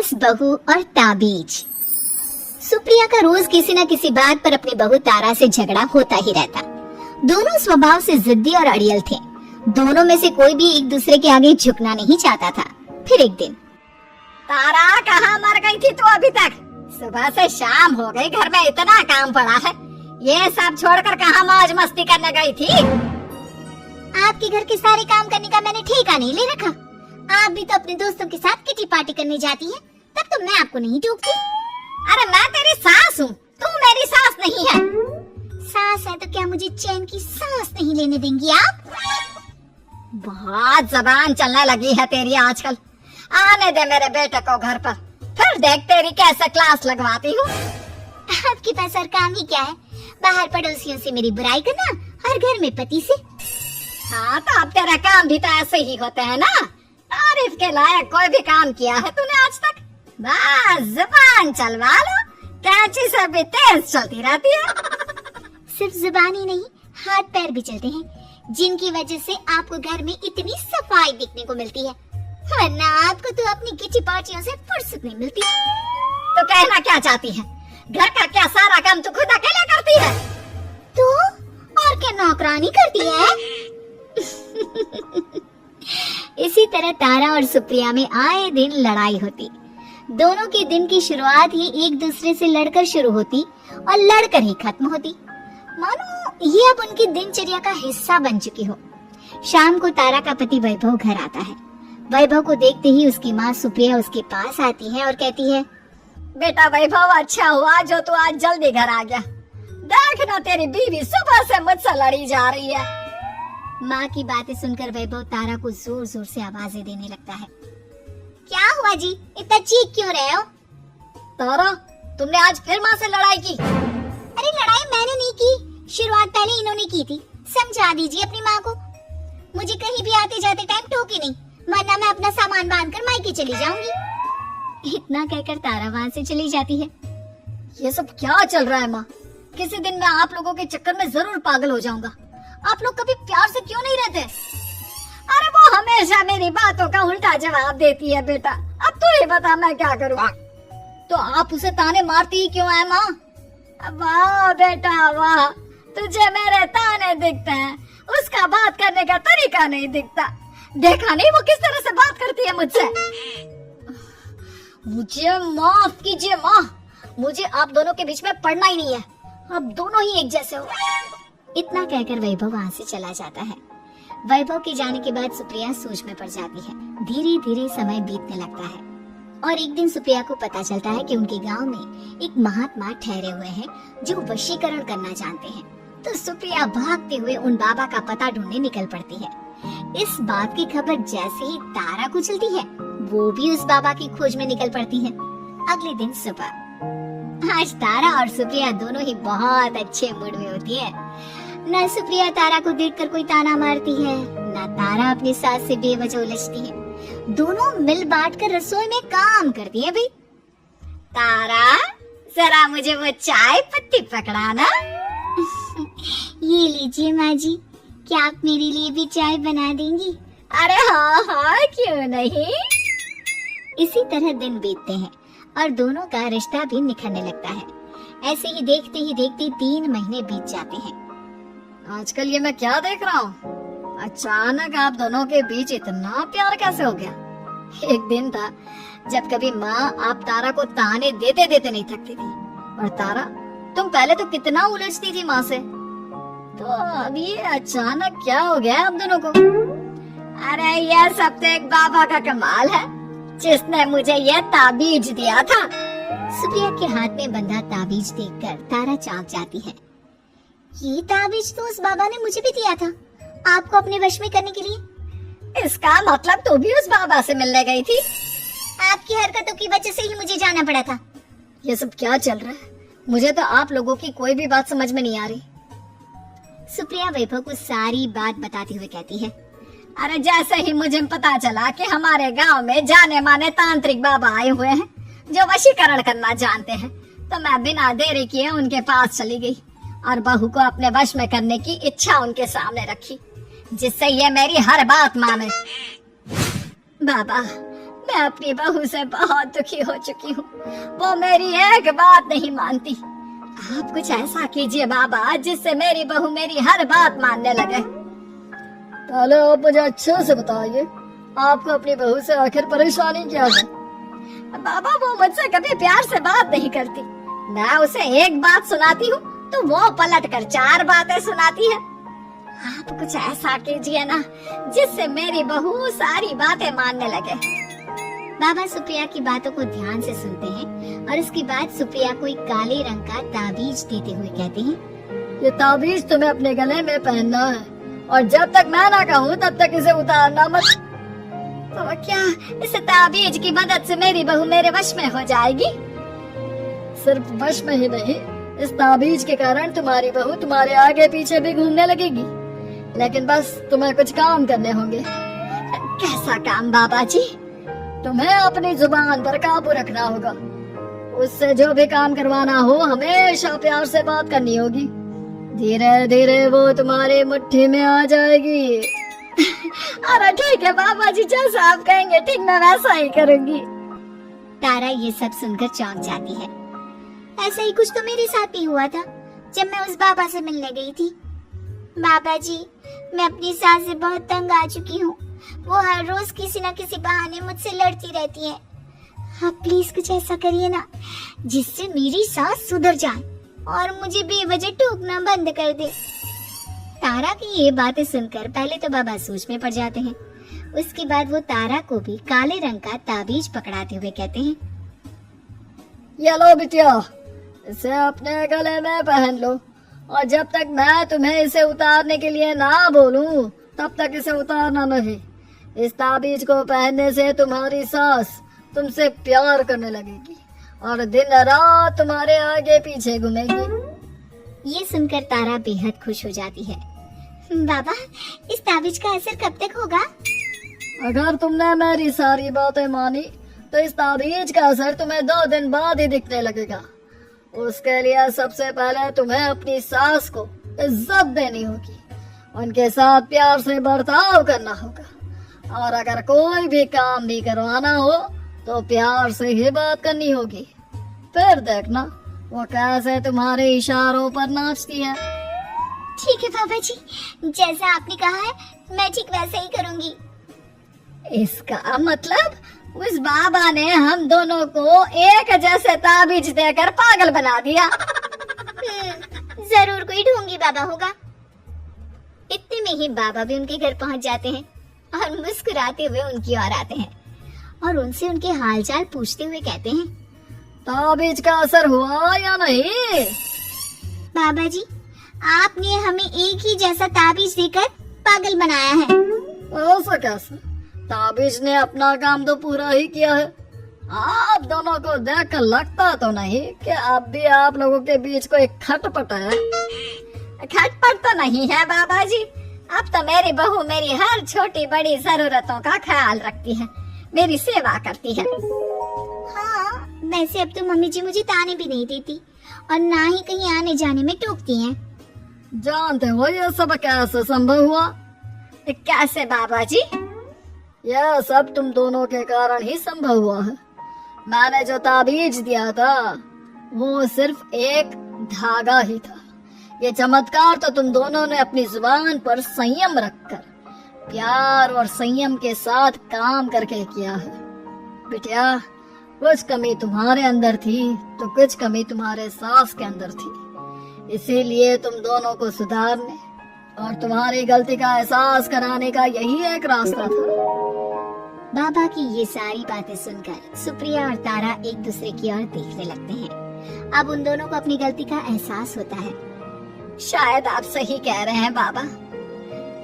सास, बहू और ताबीज। सुप्रिया का रोज किसी न किसी बात पर अपनी बहू तारा से झगड़ा होता ही रहता। दोनों स्वभाव से जिद्दी और अड़ियल थे। दोनों में से कोई भी एक दूसरे के आगे झुकना नहीं चाहता था। फिर एक दिन, तारा कहाँ मर गई थी तू अभी तक? सुबह से शाम हो गई, घर में इतना काम पड़ा है, ये सब छोड़कर कहाँ मौज मस्ती करने गई थी? आपके घर के सारे काम करने का मैंने ठेका नहीं ले रखा। आप भी तो अपने दोस्तों के साथ किटी पार्टी करने जाती हैं, तब तो मैं आपको नहीं टोकती। अरे मैं तेरी सास हूँ, तू मेरी सास नहीं है। सास है तो क्या मुझे चैन की सांस नहीं लेने देंगी आप? बहुत जबान चलने लगी है तेरी आजकल। आने दे मेरे बेटे को घर पर, फिर देख तेरी कैसे क्लास लगवाती हूँ। आपके पास और काम ही क्या है? बाहर पड़ोसियों से मेरी बुराई करना और घर में पति से। हाँ तो अब तेरा काम भी तो ऐसे ही होते हैं ना। तारीफ के लायक कोई भी काम किया है तूने आज तक? बस जुबान चलवा लो, कैंची से भी तेज चलती रहती है। सिर्फ जुबान ही नहीं, हाथ पैर भी चलते हैं, जिनकी वजह से आपको घर में इतनी सफाई दिखने को मिलती है, वरना आपको तो अपनी किटी पार्टियों से फुर्सत नहीं मिलती। तो कहना क्या चाहती है? घर का क्या सारा काम तू खुद अकेले करती है? तो और क्या नौकरानी करती है? इसी तरह तारा और सुप्रिया में आए दिन लड़ाई होती। दोनों के दिन की शुरुआत ही एक दूसरे से लड़कर शुरू होती और लड़कर ही खत्म होती, मानो ये अब उनकी दिनचर्या का हिस्सा बन चुकी हो। शाम को तारा का पति वैभव घर आता है। वैभव को देखते ही उसकी माँ सुप्रिया उसके पास आती है और कहती है, बेटा वैभव, अच्छा हुआ जो तू आज जल्दी घर आ गया। देख ना तेरी बीवी सुबह से मुझसे लड़ी जा रही है। माँ की बातें सुनकर वैभव तारा को जोर जोर से आवाजें देने लगता है। क्या हुआ जी, इतना चीख क्यों रहे हो? तारा, तुमने आज फिर माँ से लड़ाई की? अरे लड़ाई मैंने नहीं की, शुरुआत पहले इन्होंने की थी। समझा दीजिए अपनी माँ को। मुझे कहीं भी आते जाते टाइम टोके नहीं, वरना मैं अपना सामान बांधकर मायके चली जाऊंगी। इतना कहकर तारा वहाँ से चली जाती है। ये सब क्या चल रहा है माँ? किसी दिन मैं आप लोगों के चक्कर में जरूर पागल हो जाऊंगा। आप लोग कभी प्यार से क्यों नहीं रहते? अरे वो हमेशा मेरी बातों का उल्टा जवाब देती है बेटा। अब तू ही बता मैं क्या करूँ? तो आप उसे ताने मारती ही क्यों है माँ? वाह बेटा वाह, तुझे मेरे ताने दिखते हैं, उसका बात करने का तरीका नहीं दिखता। देखा नहीं वो किस तरह से बात करती है मुझसे? मुझे माफ कीजिए माँ, मुझे आप दोनों के बीच में पड़ना ही नहीं है। आप दोनों ही एक जैसे हो। इतना कहकर वैभव वहाँ से चला जाता है। वैभव के जाने के बाद सुप्रिया सोच में पड़ जाती है। धीरे धीरे समय बीतने लगता है और एक दिन सुप्रिया को पता चलता है कि उनके गांव में एक महात्मा ठहरे हुए हैं जो वशीकरण करना जानते हैं। तो सुप्रिया भागते हुए उन बाबा का पता ढूंढने निकल पड़ती है। इस बात की खबर जैसे ही तारा को चलती है, वो भी उस बाबा की खोज में निकल पड़ती है। अगले दिन सुबह आज तारा और सुप्रिया दोनों ही बहुत अच्छे मूड में होती है। न सुप्रिया तारा को देखकर कोई ताना मारती है, न तारा अपनी सास से बेवजह उलझती है। दोनों मिल बांट कर रसोई में काम करती है। भाई तारा, जरा मुझे वो चाय पत्ती पकड़ाना। ये लीजिए माँ जी, क्या आप मेरे लिए भी चाय बना देंगी? अरे हाँ हाँ, क्यों नहीं। इसी तरह दिन बीतते हैं और दोनों का रिश्ता भी निखरने लगता है। ऐसे ही देखते 3 महीने बीत जाते हैं। आजकल ये मैं क्या देख रहा हूँ? अचानक आप दोनों के बीच इतना प्यार कैसे हो गया? एक दिन था जब कभी माँ आप तारा को ताने देते देते नहीं थकती थी, और तारा तुम पहले तो कितना उलझती थी माँ से, तो अब ये अचानक क्या हो गया आप दोनों को? अरे ये सब तो एक बाबा का कमाल है, जिसने मुझे ये ताबीज दिया था। सुप्रिया के हाथ में बंधा ताबीज देखकर तारा चौंक जाती है। ये ताबीज तो उस बाबा ने मुझे भी दिया था, आपको अपने वश में करने के लिए। इसका मतलब तू भी उस बाबा से मिलने गई थी? आपकी हरकतों की वजह से ही मुझे जाना पड़ा था। ये सब क्या चल रहा है? मुझे तो आप लोगों की कोई भी बात समझ में नहीं आ रही। सुप्रिया वैभव को सारी बात बताते हुए कहती है, अरे जैसे ही मुझे पता चला कि हमारे गांव में जाने माने तांत्रिक बाबा आए हुए हैं जो वशीकरण करना जानते हैं, तो मैं बिना देरी किए उनके पास चली गई और बहू को अपने वश में करने की इच्छा उनके सामने रखी, जिससे ये मेरी हर बात माने। बाबा, मैं अपनी बहू से बहुत दुखी हो चुकी हूँ। वो मेरी एक बात नहीं मानती। आप कुछ ऐसा कीजिए बाबा जिससे मेरी बहू मेरी हर बात मानने लगे। पहले आप मुझे अच्छे से बताइए, आपको अपनी बहू से आखिर परेशानी क्या है? बाबा वो मुझसे कभी प्यार से बात नहीं करती। मैं उसे एक बात सुनाती हूँ तो वो पलट कर 4 बातें सुनाती है। आप कुछ ऐसा कीजिए ना जिससे मेरी बहू सारी बातें मानने लगे। बाबा सुप्रिया की बातों को ध्यान से सुनते हैं और उसके बाद सुप्रिया को एक काले रंग का ताबीज देते हुए कहते हैं, ये ताबीज तुम्हें अपने गले में पहनना है और जब तक मैं ना कहूँ तब तक इसे उतारना मत। तो क्या इस ताबीज की मदद से मेरी बहू मेरे वश में हो जाएगी? सिर्फ वश में ही नहीं, इस ताबीज के कारण तुम्हारी बहू तुम्हारे आगे पीछे भी घूमने लगेगी। लेकिन बस तुम्हें कुछ काम करने होंगे। कैसा काम बाबा जी? तुम्हें अपनी जुबान पर काबू रखना होगा। उससे जो भी काम करवाना हो हमेशा प्यार से बात करनी होगी। धीरे धीरे वो तुम्हारी मुट्ठी में आ जाएगी। अरे ठीक है बाबा जी, जैसा आप कहेंगे ठीक मैं वैसा ही करूंगी। तारा ये सब सुनकर चौंक जाती है। ऐसा ही कुछ तो मेरे साथ भी हुआ था जब मैं उस बाबा से मिलने गई थी। बाबा जी, मैं अपनी सास से बहुत तंग आ चुकी हूँ। वो हर रोज किसी न किसी बहाने मुझसे लड़ती रहती है। आप प्लीज कुछ ऐसा करिए ना जिससे मेरी सास सुधर जाए और मुझे बेवजह टोकना बंद कर दे। तारा की ये बातें सुनकर पहले तो बाबा सोच में पड़ जाते हैं। उसके बाद वो तारा को भी काले रंग का ताबीज पकड़ाते हुए कहते हैं, ये लो बिटिया, इसे अपने गले में पहन लो और जब तक मैं तुम्हें इसे उतारने के लिए ना बोलूं तब तक इसे उतारना नहीं। इस ताबीज को पहनने से तुम्हारी सास तुमसे प्यार करने लगेगी और दिन रात तुम्हारे आगे पीछे घूमेगी। ये सुनकर तारा बेहद खुश हो जाती है। बाबा, इस ताबीज का असर कब तक होगा? अगर तुमने मेरी सारी बातें मानी तो इस ताबीज का असर तुम्हें 2 दिन बाद ही दिखने लगेगा। उसके लिए सबसे पहले तुम्हें अपनी सास को इज्जत देनी होगी, उनके साथ प्यार से बर्ताव करना होगा और अगर कोई भी काम भी करवाना हो तो प्यार से ही बात करनी होगी। फिर देखना वो कैसे तुम्हारे इशारों पर नाचती है। ठीक है बाबा जी, जैसा आपने कहा है मैं ठीक वैसे ही करूंगी। इसका मतलब उस बाबा ने हम दोनों को एक जैसे ताबीज देकर पागल बना दिया। जरूर कोई ढोंगी बाबा होगा। इतने में ही बाबा भी उनके घर पहुंच जाते हैं और मुस्कुराते हुए उनकी ओर आते हैं और उनसे उनके हालचाल पूछते हुए कहते हैं, ताबीज का असर हुआ या नहीं? बाबा जी, आपने हमें एक ही जैसा ताबीज देकर पागल बनाया है। ऐसा कैसे? ताबीज ने अपना काम तो पूरा ही किया है। आप दोनों को देखकर लगता तो नहीं कि अब भी आप लोगों के बीच कोई खटपट है। खटपट तो नहीं है बाबा जी। अब तो मेरी बहू मेरी हर छोटी बड़ी जरूरतों का ख्याल रखती है, मेरी सेवा करती है। हाँ, वैसे अब तो मम्मी जी मुझे ताने भी नहीं देती और ना ही कहीं आने जाने में टोकती हैं। जानते हो ये सब कैसे संभव हुआ? कैसे बाबा जी? यह सब तुम दोनों के कारण ही संभव हुआ है। मैंने जो ताबीज दिया था वो सिर्फ एक धागा ही था। ये चमत्कार तो तुम दोनों ने अपनी जुबान पर संयम रखकर प्यार और संयम के साथ काम करके किया है। बिटिया, कुछ कमी तुम्हारे अंदर थी तो कुछ कमी तुम्हारे सास के अंदर थी। इसीलिए तुम दोनों को सुधारने और तुम्हारी गलती का एहसास कराने का यही एक रास्ता था। बाबा की ये सारी बातें सुनकर सुप्रिया और तारा एक दूसरे की ओर देखने लगते हैं। अब उन दोनों को अपनी गलती का एहसास होता है। शायद आप सही कह रहे हैं बाबा।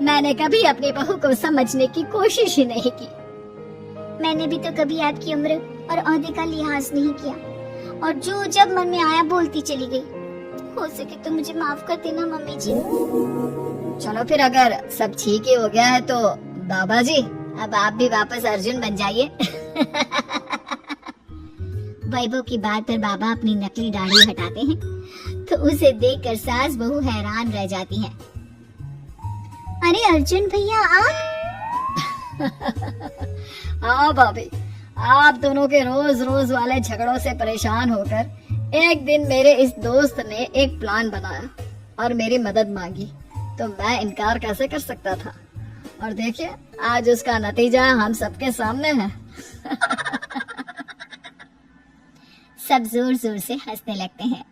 मैंने कभी अपनी बहू को समझने की कोशिश ही नहीं की। मैंने भी तो कभी आपकी उम्र और ओहदे का लिहाज नहीं किया और जो जब मन में आया बोलती चली गई। हो सके तो मुझे माफ कर देना मम्मी जी। चलो फिर, अगर सब ठीक ही हो गया है तो बाबा जी अब आप भी वापस अर्जुन बन जाइए। वैभव की बात पर बाबा अपनी नकली दाढ़ी हटाते हैं तो उसे देखकर सास बहू हैरान रह जाती हैं। अरे अर्जुन भैया, आप? हाँ भाभी, आप दोनों के रोज रोज वाले झगड़ों से परेशान होकर एक दिन मेरे इस दोस्त ने एक प्लान बनाया और मेरी मदद मांगी, तो मैं इनकार कैसे कर सकता था। और देखिए आज उसका नतीजा हम सबके सामने है। सब जोर जोर से हंसने लगते हैं।